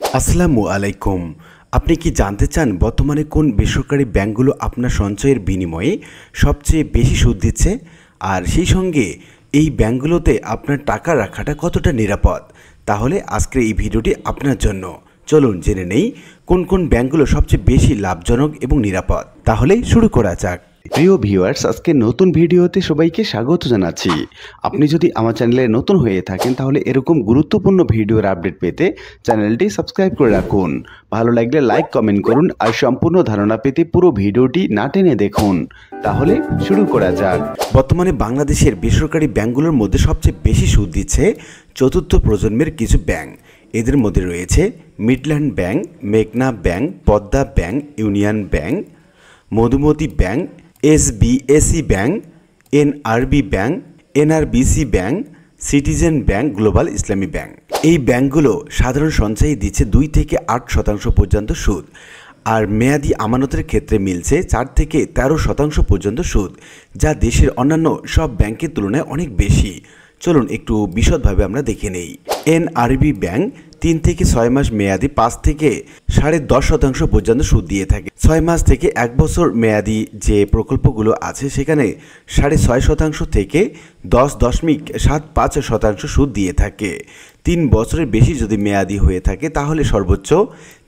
আসসালামু আলাইকুম। আপনি কি জানতে চান বর্তমানে কোন বেসরকারি ব্যাংকগুলো আপনার সঞ্চয়ের বিনিময়ে সবচেয়ে বেশি সুদ দিচ্ছে? আর সেই সঙ্গে এই ব্যাংকগুলোতে আপনার টাকা রাখাটা কতটা নিরাপদ? তাহলে আজকের এই ভিডিওটি আপনার জন্য। চলুন জেনে নেই কোন কোন ব্যাংকগুলো সবচেয়ে বেশি লাভজনক এবং নিরাপদ। তাহলে শুরু করা যাক। প্রিয় ভিউয়ার্স, আজকে নতুন ভিডিওতে সবাইকে স্বাগত জানাচ্ছি। আপনি যদি আমার চ্যানেলে নতুন হয়ে থাকেন তাহলে এরকম গুরুত্বপূর্ণ ভিডিওর আপডেট পেতে চ্যানেলটি সাবস্ক্রাইব করে রাখুন। ভালো লাগলে লাইক কমেন্ট করুন আর সম্পূর্ণ ধারণা পেতে পুরো ভিডিওটি না টেনে দেখুন। তাহলে শুরু করা যাক। বর্তমানে বাংলাদেশের বেসরকারি ব্যাংকগুলোর মধ্যে সবচেয়ে বেশি সুদ দিচ্ছে চতুর্থ প্রজন্মের কিছু ব্যাংক। এদের মধ্যে রয়েছে মিডল্যান্ড ব্যাংক, মেঘনা bank, Padma bank, union bank, Madhumati bank, SBAC bank, NRB bank, NRBC bank, citizen bank, global ইসলামী ব্যাংক। এই ব্যাংকগুলো সাধারণ সঞ্চয়ী দিচ্ছে 2 থেকে 8% পর্যন্ত সুদ, আর মেয়াদি আমানতের ক্ষেত্রে মিলছে 4 থেকে 13% পর্যন্ত সুদ, যা দেশের অন্যান্য সব ব্যাংকের তুলনায় অনেক বেশি। চলুন একটু বিশদভাবে আমরা দেখে নেই। এনআরবি ব্যাংক 3 থেকে 6 মাস মেয়াদি 5 থেকে 10.5% পর্যন্ত সুদ দিয়ে থাকে। 6 মাস থেকে 1 বছর মেয়াদি যে প্রকল্পগুলো আছে সেখানে 6.5% থেকে 10.75% সুদ দিয়ে থাকে। 3 বছরের বেশি যদি মেয়াদি হয়ে থাকে তাহলে সর্বোচ্চ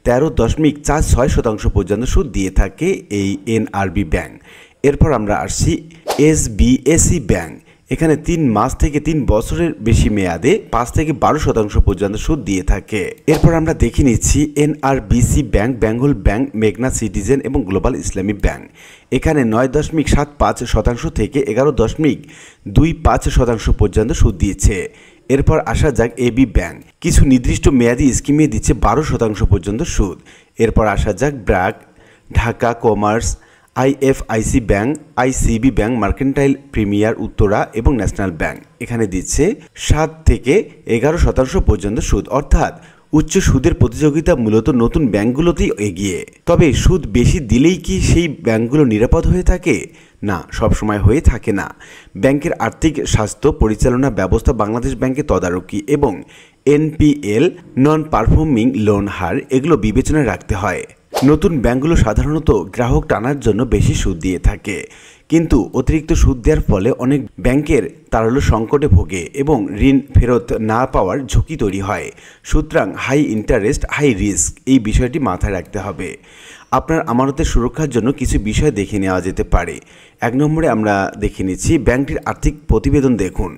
13.46% পর্যন্ত সুদ দিয়ে থাকে এই এনআরবি ব্যাংক। এরপর আমরা আসছি এসবিএসি ব্যাংক। এখানে 3 মাস থেকে 3 বছরের বেশি মেয়াদে 5 থেকে 12% পর্যন্ত সুদ দিয়ে থাকে। এরপর আমরা দেখে নিচ্ছি এনআরবিসি ব্যাংক, বেঙ্গল ব্যাংক, মেঘনা, সিটিজেন এবং গ্লোবাল ইসলামী ব্যাংক। এখানে 9.75% থেকে 11.25% পর্যন্ত সুদ দিয়েছে। এরপর আসা যাক এবি ব্যাংক। কিছু নির্দিষ্ট মেয়াদি স্কিমে দিচ্ছে 12% পর্যন্ত সুদ। এরপর আসা যাক BRAC, Dhaka commerce, IFIC bank, ICB bank, mercantile, premier, Uttara এবং ন্যাশনাল ব্যাংক। এখানে দিচ্ছে 7 থেকে 11% পর্যন্ত সুদ, অর্থাৎ উচ্চ সুদের প্রতিযোগিতা মূলত নতুন ব্যাংকগুলোতেই এগিয়ে। তবে সুদ বেশি দিলেই কি সেই ব্যাংকগুলো নিরাপদ হয়ে থাকে? না, সবসময় হয়ে থাকে না। ব্যাংকের আর্থিক স্বাস্থ্য পরিচালনা ব্যবস্থা, বাংলাদেশ ব্যাংকের তদারকি এবং এনপিএল, নন পারফর্মিং লোন হার, এগুলো বিবেচনায় রাখতে হয়। নতুন ব্যাংকগুলো সাধারণত গ্রাহক টানার জন্য বেশি সুদ দিয়ে থাকে, কিন্তু অতিরিক্ত সুদ দেওয়ার ফলে অনেক ব্যাংকের তারল্য সংকটে ভোগে এবং ঋণ ফেরত না পাওয়ার ঝুঁকি তৈরি হয়। সুতরাং হাই ইন্টারেস্ট, হাই রিস্ক, এই বিষয়টি মাথায় রাখতে হবে। আপনার আমানতের সুরক্ষার জন্য কিছু বিষয় দেখে নেওয়া যেতে পারে। 1 নম্বরে আমরা দেখে নিচ্ছি ব্যাংকটির আর্থিক প্রতিবেদন। দেখুন,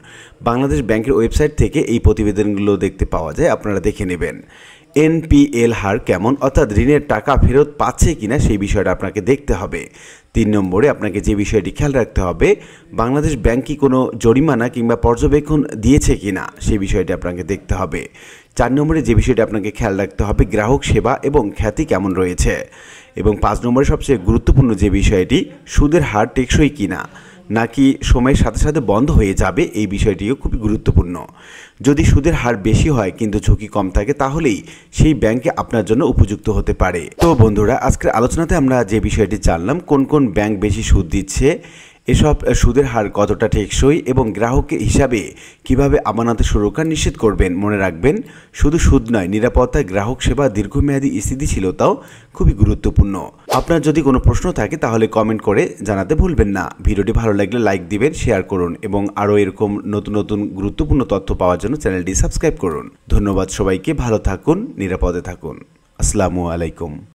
বাংলাদেশ ব্যাংকের ওয়েবসাইট থেকে এই প্রতিবেদনগুলো দেখতে পাওয়া যায়, আপনারা দেখে নেবেন। এনপিএল হার কেমন, অর্থাৎ ঋণের টাকা ফেরত পাচ্ছে কিনা সেই বিষয়টা আপনাকে দেখতে হবে। 3 নম্বরে আপনাকে যে বিষয়টি খেয়াল রাখতে হবে, বাংলাদেশ ব্যাংক কি কোনো জরিমানা কিংবা পর্যবেক্ষণ দিয়েছে কিনা সেই বিষয়টি আপনাকে দেখতে হবে। 4 নম্বরে যে বিষয়টি আপনাকে খেয়াল রাখতে হবে, গ্রাহক সেবা এবং খ্যাতি কেমন রয়েছে। এবং 5 নম্বরে সবচেয়ে গুরুত্বপূর্ণ যে বিষয়টি, সুদের হার টেকসই কিনা নাকি সময়ের সাথে সাথে বন্ধ হয়ে যাবে, এই বিষয়টিও খুবই গুরুত্বপূর্ণ। যদি সুদের হার বেশি হয় কিন্তু ঝুঁকি কম থাকে তাহলেই সেই ব্যাংকে আপনার জন্য উপযুক্ত হতে পারে। তো বন্ধুরা, আজকের আলোচনাতে আমরা যে বিষয়টি জানলাম, কোন কোন ব্যাংক বেশি সুদ দিচ্ছে, এসব সুদের হার কতটা টেকসই এবং গ্রাহকের হিসাবে কিভাবে আমানতের সুরক্ষা নিশ্চিত করবেন। মনে রাখবেন, শুধু সুদ নয়, নিরাপত্তা, গ্রাহক সেবা, দীর্ঘমেয়াদী স্থিতিশীলতাও খুবই গুরুত্বপূর্ণ। আপনার যদি কোনো প্রশ্ন থাকে তাহলে কমেন্ট করে জানাতে ভুলবেন না। ভিডিওটি ভালো লাগলে লাইক দিবেন, শেয়ার করুন এবং আরও এরকম নতুন নতুন গুরুত্বপূর্ণ তথ্য পাওয়ার জন্য চ্যানেলটি সাবস্ক্রাইব করুন। ধন্যবাদ সবাইকে, ভালো থাকুন, নিরাপদে থাকুন। আসসালামু আলাইকুম।